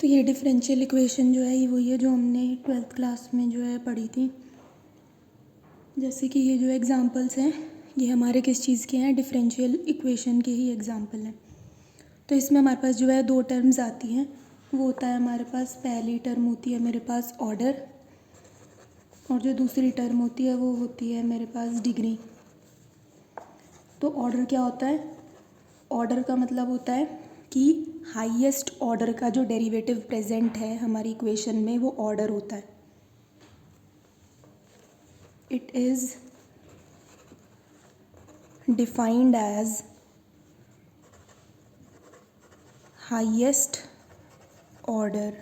तो ये differential equation जो है ये वही है जो हमने 12th क्लास में जो है पढ़ी थी। जैसे कि ये जो एग्ज़ाम्पल्स हैं ये हमारे किस चीज़ के हैं, डिफरेंशियल इक्वेशन के ही एग्ज़ाम्पल हैं। तो इसमें हमारे पास जो है दो टर्म्स आती हैं। वो होता है हमारे पास, पहली टर्म होती है मेरे पास ऑर्डर, और जो दूसरी टर्म होती है वो होती है मेरे पास डिग्री। तो ऑर्डर क्या होता है? ऑर्डर का मतलब होता है कि हाईएस्ट ऑर्डर का जो डेरिवेटिव प्रेजेंट है हमारी इक्वेशन में वो ऑर्डर होता है। It is defined as highest order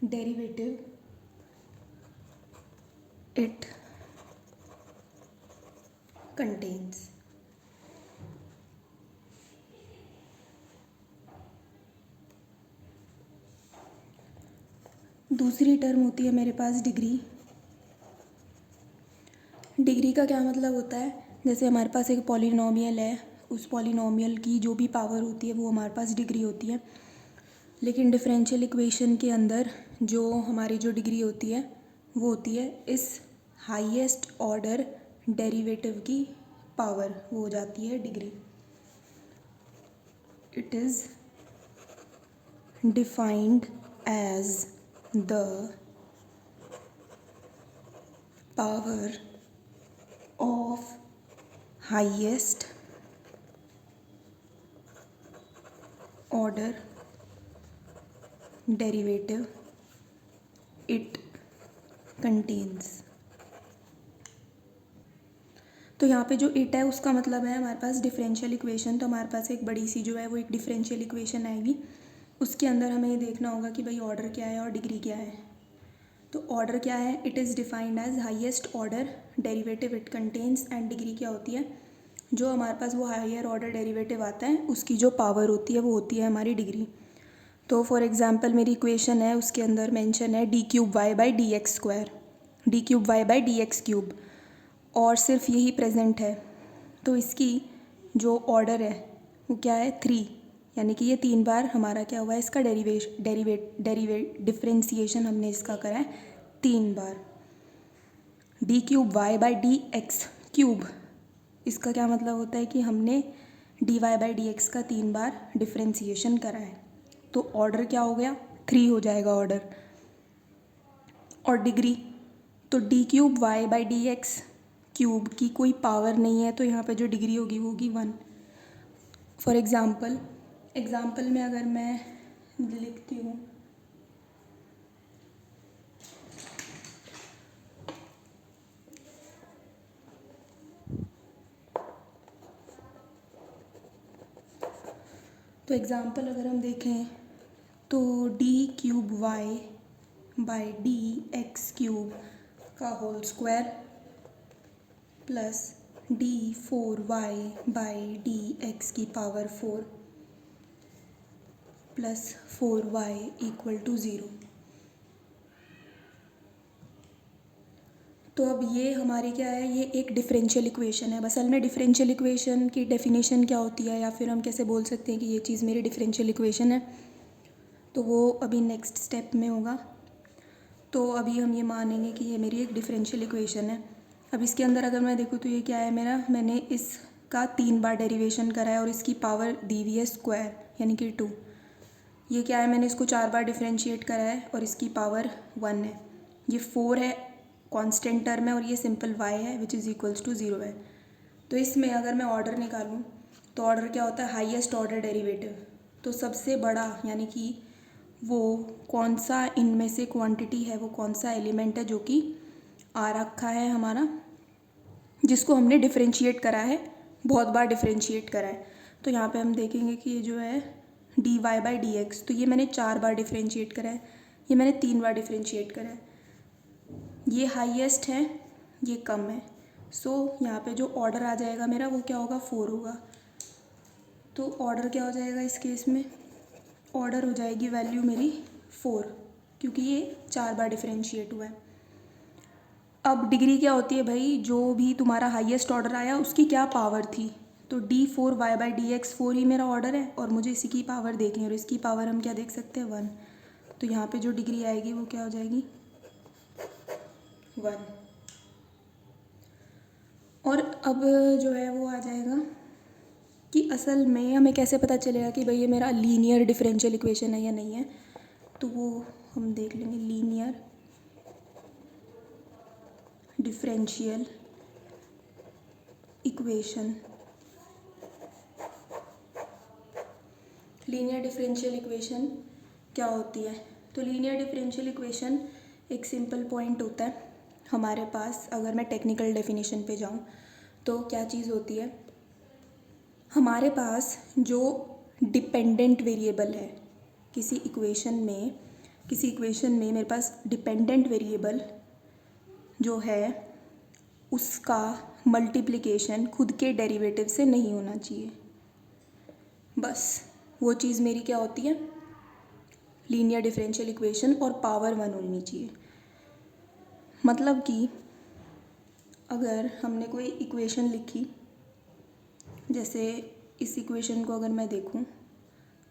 derivative it contains। दूसरी टर्म होती है मेरे पास डिग्री। डिग्री का क्या मतलब होता है? जैसे हमारे पास एक पॉलिनोमियल है, उस पॉलिनोमियल की जो भी पावर होती है वो हमारे पास डिग्री होती है। लेकिन डिफरेंशियल इक्वेशन के अंदर जो हमारी जो डिग्री होती है वो होती है इस हाईएस्ट ऑर्डर डेरिवेटिव की पावर, वो हो जाती है degree. It is defined as the power of highest order derivative it contains. तो यहाँ पे जो इट है उसका मतलब है हमारे पास डिफरेंशियल इक्वेशन। तो हमारे पास एक बड़ी सी जो है वो एक डिफरेंशियल इक्वेशन आएगी, उसके अंदर हमें ये देखना होगा कि भाई ऑर्डर क्या है और डिग्री क्या है। तो ऑर्डर क्या है? It is defined as highest order derivative it contains. And degree क्या होती है? जो हमारे पास वो हायर ऑर्डर डेरिवेटिव आता है उसकी जो पावर होती है वो होती है हमारी डिग्री। तो फॉर एग्जांपल मेरी इक्वेशन है, उसके अंदर मेंशन है d³ y/dx², और सिर्फ यही प्रेजेंट है। तो इसकी जो ऑर्डर है वो क्या है? 3, यानी कि ये 3 बार हमारा क्या हुआ है, इसका डिफरेंशिएशन हमने इसका करा है 3 बार। d³ इसका क्या मतलब होता है कि हमने dy/dx का 3 बार डिफरेंशिएशन करा है। तो ऑर्डर क्या हो गया? 3 हो जाएगा ऑर्डर। और डिग्री, तो d³ की कोई पावर नहीं है, तो यहाँ पे जो डिग्री होगी वो होगी 1। फॉर एग्ज़ाम्पल में अगर मैं लिखती हूँ तो एग्ज़ाम्पल अगर हम देखें तो d³ का होल स्क्वायर प्लस d4y/dx की पावर 4 प्लस 4y = 0। तो अब ये हमारी क्या है? ये एक डिफरेंशियल इक्वेशन है। असल में डिफरेंशियल इक्वेशन की डेफिनेशन क्या होती है, या फिर हम कैसे बोल सकते हैं कि ये चीज़ मेरी डिफरेंशियल इक्वेशन है, तो वो अभी नेक्स्ट स्टेप में होगा। तो अभी हम ये मानेंगे कि ये मेरी एक डिफरेंशियल इक्वेशन है। अब इसके अंदर अगर मैं देखूँ तो ये क्या है मेरा, मैंने इसका 3 बार डेरिवेशन करा है और इसकी पावर दी हुई है स्क्वायर, यानी कि 2। ये क्या है, मैंने इसको 4 बार डिफरेंशिएट करा है और इसकी पावर 1 है। ये 4 है कांस्टेंट टर्म है, और ये सिंपल y है विच इज़ इक्वल्स टू 0 है। तो इसमें अगर मैं ऑर्डर निकालूँ तो ऑर्डर क्या होता है? Highest order derivative. तो सबसे बड़ा, यानी कि वो कौन सा इनमें से क्वांटिटी है, वो कौन सा एलिमेंट है जो कि आ रखा है हमारा, जिसको हमने डिफरेंशिएट करा है, बहुत बार डिफरेंशिएट करा है। तो यहाँ पे हम देखेंगे कि ये जो है dy/dx, तो ये मैंने 4 बार डिफरेंशिएट करा है, ये मैंने 3 बार डिफरेंशिएट करा है। ये हाईएस्ट है, ये कम है। सो यहाँ पे जो ऑर्डर आ जाएगा मेरा वो क्या होगा? 4 होगा। तो ऑर्डर क्या हो जाएगा इस केस में? ऑर्डर हो जाएगी वैल्यू मेरी 4, क्योंकि ये 4 बार डिफरेंशिएट हुआ है। अब डिग्री क्या होती है भाई? जो भी तुम्हारा हाईएस्ट ऑर्डर आया उसकी क्या पावर थी, तो d4y/dx 4 ही मेरा ऑर्डर है और मुझे इसी की पावर देखनी है और इसकी पावर हम क्या देख सकते हैं 1। तो यहाँ पे जो डिग्री आएगी वो क्या हो जाएगी 1। और अब जो है वो आ जाएगा कि असल में हमें कैसे पता चलेगा कि भाई ये मेरा लीनियर डिफरेंशियल इक्वेशन है या नहीं है। तो वो हम देख लेंगे linear differential equation. Linear differential equation क्या होती है? तो लीनियर डिफरेंशियल इक्वेशन एक सिंपल पॉइंट होता है हमारे पास। अगर मैं टेक्निकल डेफिनेशन पे जाऊँ तो क्या चीज़ होती है, हमारे पास जो डिपेंडेंट वेरिएबल है किसी इक्वेशन में मेरे पास डिपेंडेंट वेरिएबल जो है उसका मल्टीप्लिकेशन खुद के डेरिवेटिव से नहीं होना चाहिए। बस वो चीज़ मेरी क्या होती है, लीनियर डिफरेंशियल इक्वेशन, और पावर 1 होनी चाहिए। मतलब कि अगर हमने कोई इक्वेशन लिखी, जैसे इस इक्वेशन को अगर मैं देखूं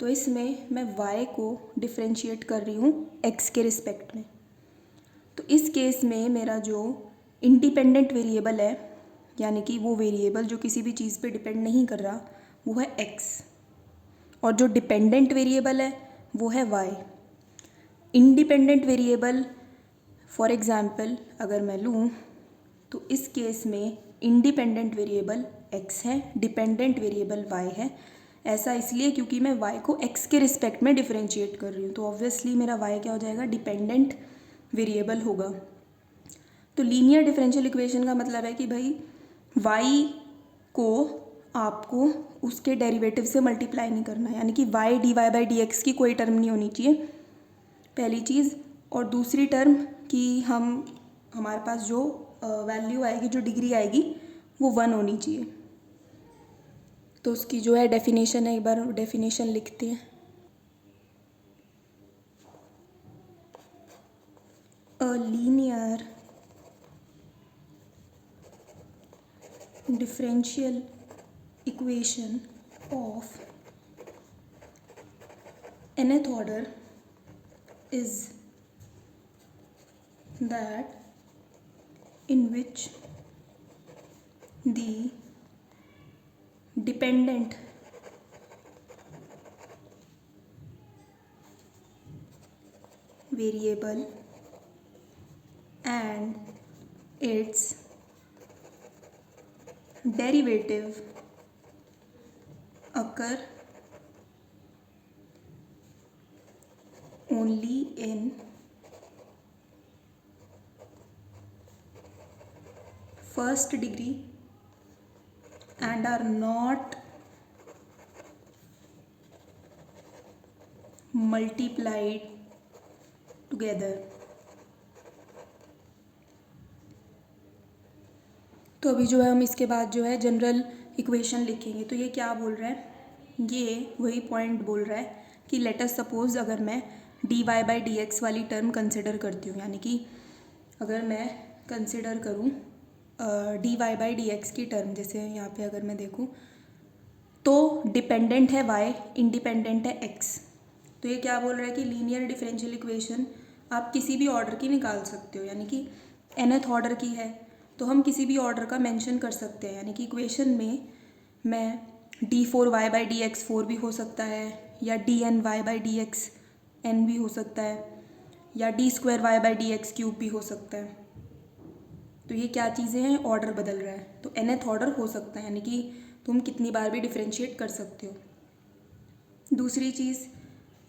तो इसमें मैं y को डिफरेंशिएट कर रही हूँ x के रिस्पेक्ट में। तो इस केस में मेरा जो इंडिपेंडेंट वेरिएबल है, यानी कि वो वेरिएबल जो किसी भी चीज़ पे डिपेंड नहीं कर रहा, वो है x, और जो डिपेंडेंट वेरिएबल है वो है y। Independent variable for example अगर मैं लूँ तो इस केस में इंडिपेंडेंट वेरिएबल x है, डिपेंडेंट वेरिएबल y है। ऐसा इसलिए क्योंकि मैं y को x के रिस्पेक्ट में डिफरेंशिएट कर रही हूँ, तो ऑब्वियसली मेरा y क्या हो जाएगा, डिपेंडेंट वेरिएबल होगा। तो लीनियर डिफरेंशियल इक्वेशन का मतलब है कि भाई y को आपको उसके डेरिवेटिव से मल्टीप्लाई नहीं करना, यानी कि y dy/dx की कोई टर्म नहीं होनी चाहिए, पहली चीज़। और दूसरी टर्म कि हमारे पास जो वैल्यू आएगी, जो डिग्री आएगी, वो 1 होनी चाहिए। तो उसकी जो है डेफिनेशन है, एक बार डेफिनेशन लिखते हैं। A linear differential equation of nth order is that in which the dependent variable and its derivative occur only in first degree and are not multiplied together। तो अभी जो है हम इसके बाद जो है जनरल इक्वेशन लिखेंगे। तो ये क्या बोल रहा है, ये वही पॉइंट बोल रहा है कि लेट अस सपोज अगर मैं dy/dx वाली टर्म कंसिडर करती हूँ, यानी कि अगर मैं कंसिडर करूँ dy/dx की टर्म, जैसे यहाँ पे अगर मैं देखूँ तो डिपेंडेंट है y, इंडिपेंडेंट है x। तो ये क्या बोल रहा है कि लीनियर डिफरेंशियल इक्वेशन आप किसी भी ऑर्डर की निकाल सकते हो, यानी कि nth ऑर्डर की है तो हम किसी भी ऑर्डर का मेंशन कर सकते हैं। यानी कि इक्वेशन में मैं d4y/dx 4 भी हो सकता है, या dny/dx n भी हो सकता है, या d2y/dx क्यूब भी हो सकता है। तो ये क्या चीज़ें हैं, ऑर्डर बदल रहा है, तो nth ऑर्डर हो सकता है, यानी कि तुम कितनी बार भी डिफरेंशिएट कर सकते हो। दूसरी चीज़,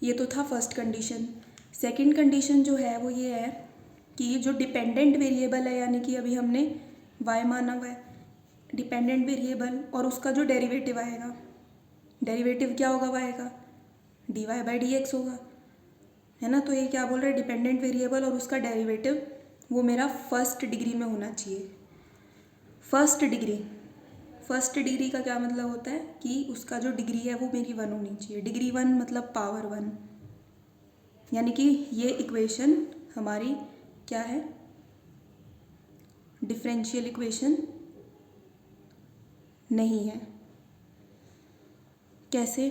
ये तो था फर्स्ट कंडीशन। सेकंड कंडीशन जो है वो ये है कि जो डिपेंडेंट वेरिएबल है, यानी कि अभी हमने y माना हुआ है डिपेंडेंट वेरिएबल, और उसका जो डेरिवेटिव आएगा, डेरिवेटिव क्या होगा y का, dy/dx होगा, है ना। तो ये क्या बोल रहा है, डिपेंडेंट वेरिएबल और उसका डेरिवेटिव वो मेरा फर्स्ट डिग्री में होना चाहिए। फर्स्ट डिग्री का क्या मतलब होता है कि उसका जो डिग्री है वो मेरी 1 होनी चाहिए। डिग्री 1 मतलब पावर 1, यानी कि ये इक्वेशन हमारी क्या है, डिफरेंशियल इक्वेशन नहीं है। कैसे?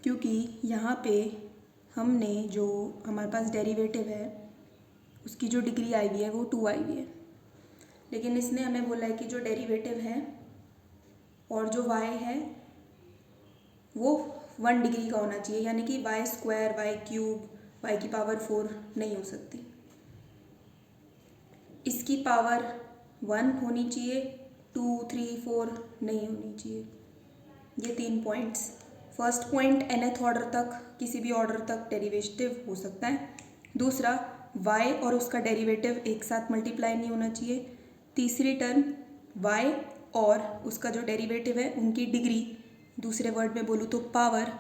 क्योंकि यहाँ पे हमने जो हमारे पास डेरिवेटिव है उसकी जो डिग्री आई हुई है वो 2 आई हुई है, लेकिन इसने हमें बोला है कि जो डेरिवेटिव है और जो y है वो 1 डिग्री का होना चाहिए, यानी कि y square, y cube, y की पावर 4 नहीं हो सकती। इसकी पावर 1 होनी चाहिए, 2, 3, 4 नहीं होनी चाहिए। ये 3 points. First point nth order तक, किसी भी ऑर्डर तक डेरिवेटिव हो सकता है। दूसरा, y और उसका डेरिवेटिव एक साथ मल्टीप्लाई नहीं होना चाहिए। तीसरी टर्म, y और उसका जो डेरिवेटिव है उनकी डिग्री, दूसरे वर्ड में बोलूँ तो पावर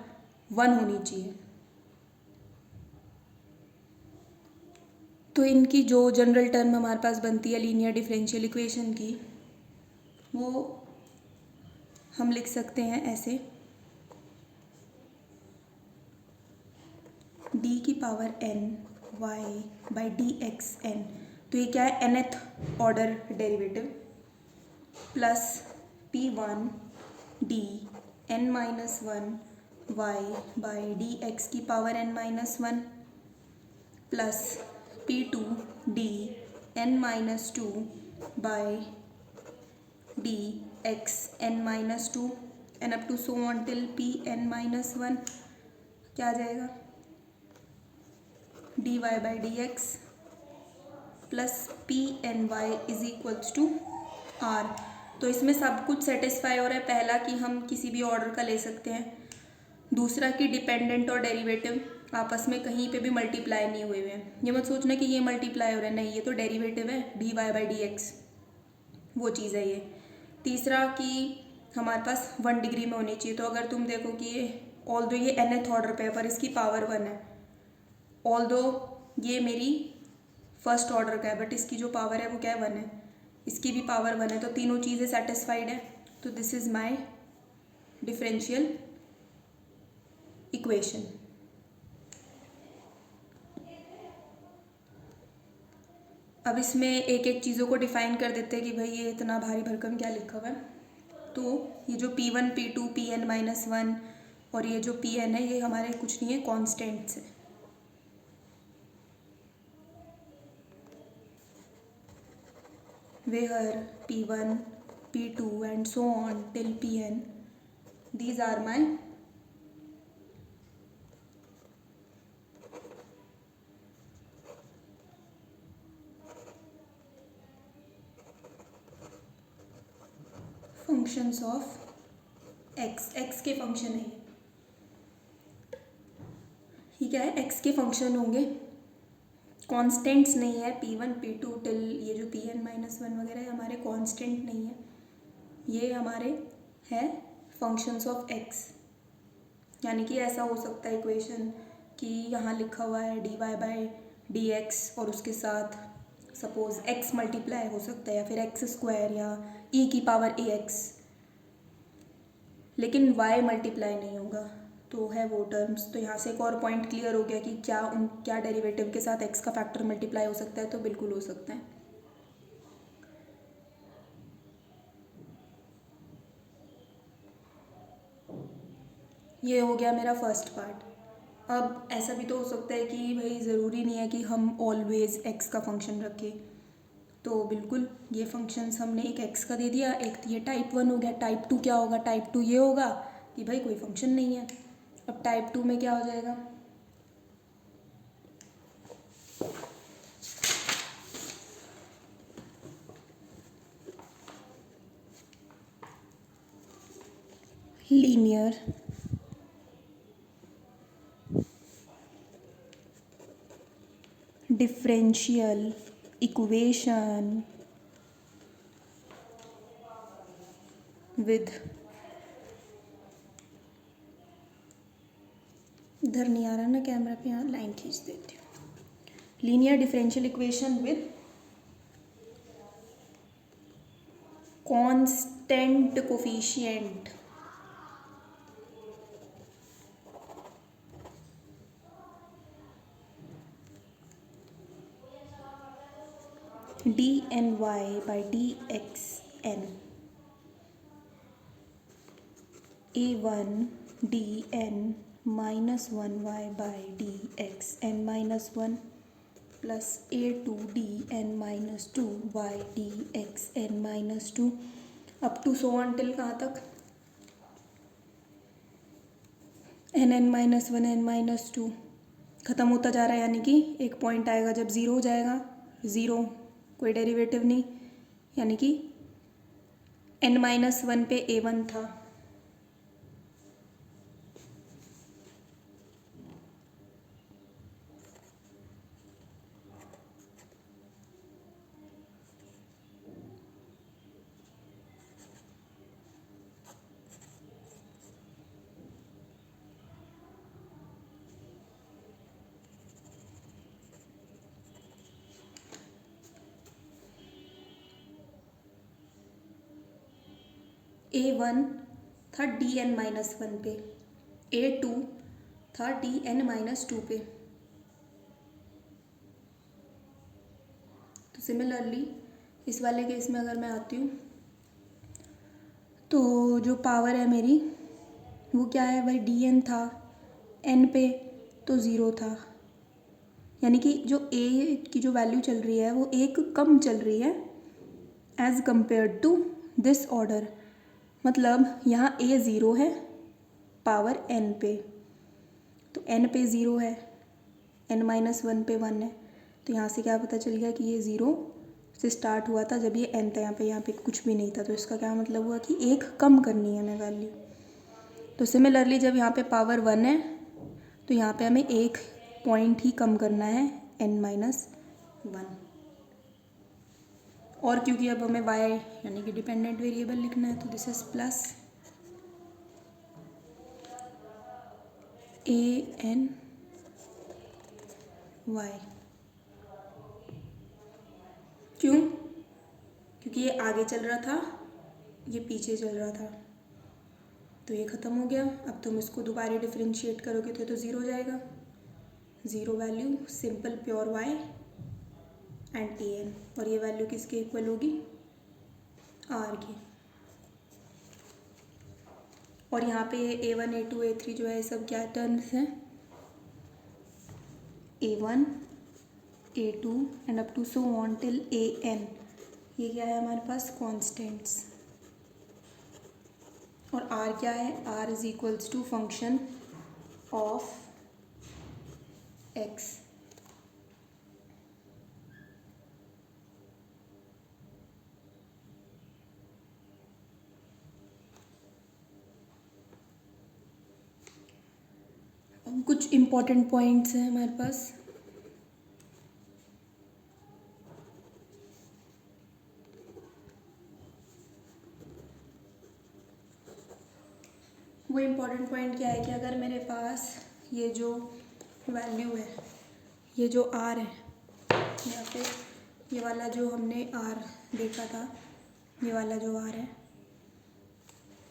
1 होनी चाहिए। तो इनकी जो जनरल टर्म हमारे पास बनती है लीनियर डिफरेंशियल इक्वेशन की, वो हम लिख सकते हैं ऐसे, d की power n y by D x N. तो ये क्या है? nth order derivative plus p1 d n minus 1 y by D X की power n minus 1 plus p2 d n minus 2 by D X n minus 2 N up to so on till p n minus 1। क्या आ जाएगा? dy by D X plus P N Y is equals to are. तो इसमें सब कुछ satisfy हो रहा है। पहला कि हम किसी भी ऑर्डर का ले सकते हैं, दूसरा कि डिपेंडेंट और डेरिवेटिव आपस में कहीं पे भी मल्टीप्लाई नहीं हुए हुए हैं। ये मत सोचना कि ये मल्टीप्लाई हो रहा है, नहीं, ये तो डेरिवेटिव है, dy बाई डी एक्स, वो चीज़ है ये। तीसरा कि हमारे पास 1 डिग्री में होनी चाहिए। तो अगर तुम देखो कि ये ऑल्दो ये nth ऑर्डर पे है पर इसकी पावर 1 है, ऑल्दो ये मेरी फर्स्ट ऑर्डर का है बट इसकी जो पावर है वो क्या है? 1 है, इसकी भी पावर 1 है, तो तीनों चीज़ें सेटिस्फाइड है। तो this is my differential equation. अब इसमें एक एक चीज़ों को डिफाइन कर देते हैं कि भाई ये इतना भारी भरकम क्या लिखा हुआ है। तो ये जो p1, p2, pn माइनस 1 और ये जो pn है ये हमारे कुछ नहीं है, कॉन्स्टेंट्स है। where p1, p2 and so on till pn, these are my functions of x। x के फंक्शन है ये क्या है? x के फंक्शन होंगे, कॉन्स्टेंट्स नहीं है। p1, p2 टिल ये जो pn माइनस 1 वगैरह है हमारे कॉन्स्टेंट नहीं है, ये हमारे है फंक्शंस ऑफ x। यानी कि ऐसा हो सकता है इक्वेशन कि यहाँ लिखा हुआ है dy बाई डी एक्स और उसके साथ सपोज x मल्टीप्लाई हो सकता है, या फिर x स्क्वायर या e की पावर ax, लेकिन y मल्टीप्लाई नहीं होगा, तो है वो टर्म्स। तो यहाँ से एक और पॉइंट क्लियर हो गया कि क्या डेरिवेटिव के साथ x का फैक्टर मल्टीप्लाई हो सकता है? तो बिल्कुल हो सकता है। ये हो गया मेरा फर्स्ट पार्ट। अब ऐसा भी तो हो सकता है कि भाई ज़रूरी नहीं है कि हम ऑलवेज x का फंक्शन रखें। तो बिल्कुल ये फंक्शंस हमने एक x का दे दिया, एक ये टाइप 1 हो गया। टाइप 2 क्या होगा? टाइप 2 ये होगा कि भाई कोई फंक्शन नहीं है। अब टाइप 2 में क्या हो जाएगा? लीनियर डिफरेंशियल इक्वेशन विद, इधर नहीं आ रहा ना कैमरा पे, यहाँ लाइन खींच देती हूँ। Linear differential equation with constant coefficient d n y by D x n a1 dn minus 1y by D x n minus 1 plus a2 dn minus 2y d x n minus 2 up to so on till कहाँ तक N minus 1 N minus 2 ख़त्म होता जा रहा है, यानी कि एक पॉइंट आएगा जब ज़ीरो हो जाएगा, ज़ीरो कोई डेरिवेटिव नहीं, यानी कि n माइनस 1 पे a1 था, a1 था dn माइनस 1 पे, a2 था dn माइनस 2 पे। तो सिमिलरली इस वाले केस में अगर मैं आती हूँ तो जो पावर है मेरी वो क्या है भाई, dn था n पे तो ज़ीरो था, यानी कि जो a की जो वैल्यू चल रही है वो एक कम चल रही है as compare to this order, मतलब यहाँ a ज़ीरो है पावर n पे, तो n पे ज़ीरो है, n माइनस 1 पे 1 है, तो यहाँ से क्या पता चल गया कि ये ज़ीरो से स्टार्ट हुआ था जब ये n था, यहाँ पे कुछ भी नहीं था, तो इसका क्या मतलब हुआ कि एक कम करनी है हमें वैल्यू। तो सिमिलरली जब यहाँ पे पावर 1 है तो यहाँ पे हमें एक पॉइंट ही कम करना है n माइनस 1, और क्योंकि अब हमें y यानी कि डिपेंडेंट वेरिएबल लिखना है तो this is plus an y। क्यों? क्योंकि ये आगे चल रहा था, ये पीछे चल रहा था, तो ये ख़त्म हो गया। अब तुम इसको दोबारा डिफरेंशिएट करोगे तो ज़ीरो हो जाएगा, zero value simple pure y and tn, और ये वैल्यू किसके इक्वल होगी, r की। और यहाँ पे a1 a2 a3 जो है ये सब क्या टर्म्स हैं, a1 a2 and up to so on till an, ये क्या है हमारे पास कॉन्स्टेंट्स, और r क्या है, r is equals to function of x। अब कुछ इम्पोर्टेंट पॉइंट्स हैं हमारे पास, वो इम्पोर्टेंट पॉइंट क्या है कि अगर मेरे पास ये जो वैल्यू है, ये जो r है, या फिर ये वाला जो हमने r देखा था, ये वाला जो r है,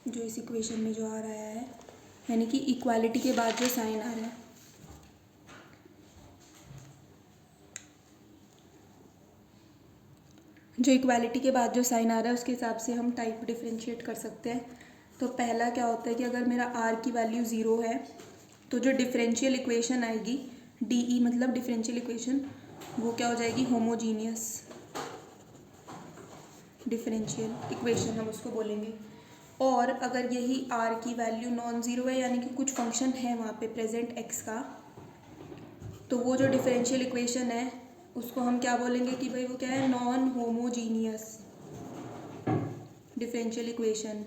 जो इस इक्वेशन में जो r आया है, यानी कि इक्वालिटी के बाद जो साइन आ रहा है, जो इक्वालिटी के बाद जो साइन आ रहा है उसके हिसाब से हम टाइप डिफरेंशिएट कर सकते हैं। तो पहला क्या होता है कि अगर मेरा r की वैल्यू ज़ीरो है तो जो डिफरेंशियल इक्वेशन आएगी डी मतलब डिफरेंशियल इक्वेशन, वो क्या हो जाएगी, होमोजीनियस डिफरेंशियल इक्वेशन हम उसको बोलेंगे। और अगर यही r की वैल्यू नॉन ज़ीरो है, यानी कि कुछ फंक्शन है वहाँ पे प्रेजेंट x का, तो वो जो डिफरेंशियल इक्वेशन है उसको हम क्या बोलेंगे कि भाई वो क्या है, नॉन होमोजीनियस डिफरेंशियल इक्वेशन।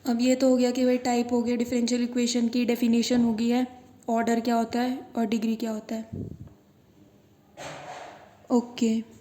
अब ये तो हो गया कि भाई टाइप हो गया, डिफरेंशियल इक्वेशन की डेफिनेशन हो गई है, ऑर्डर क्या होता है और डिग्री क्या होता है। ओके।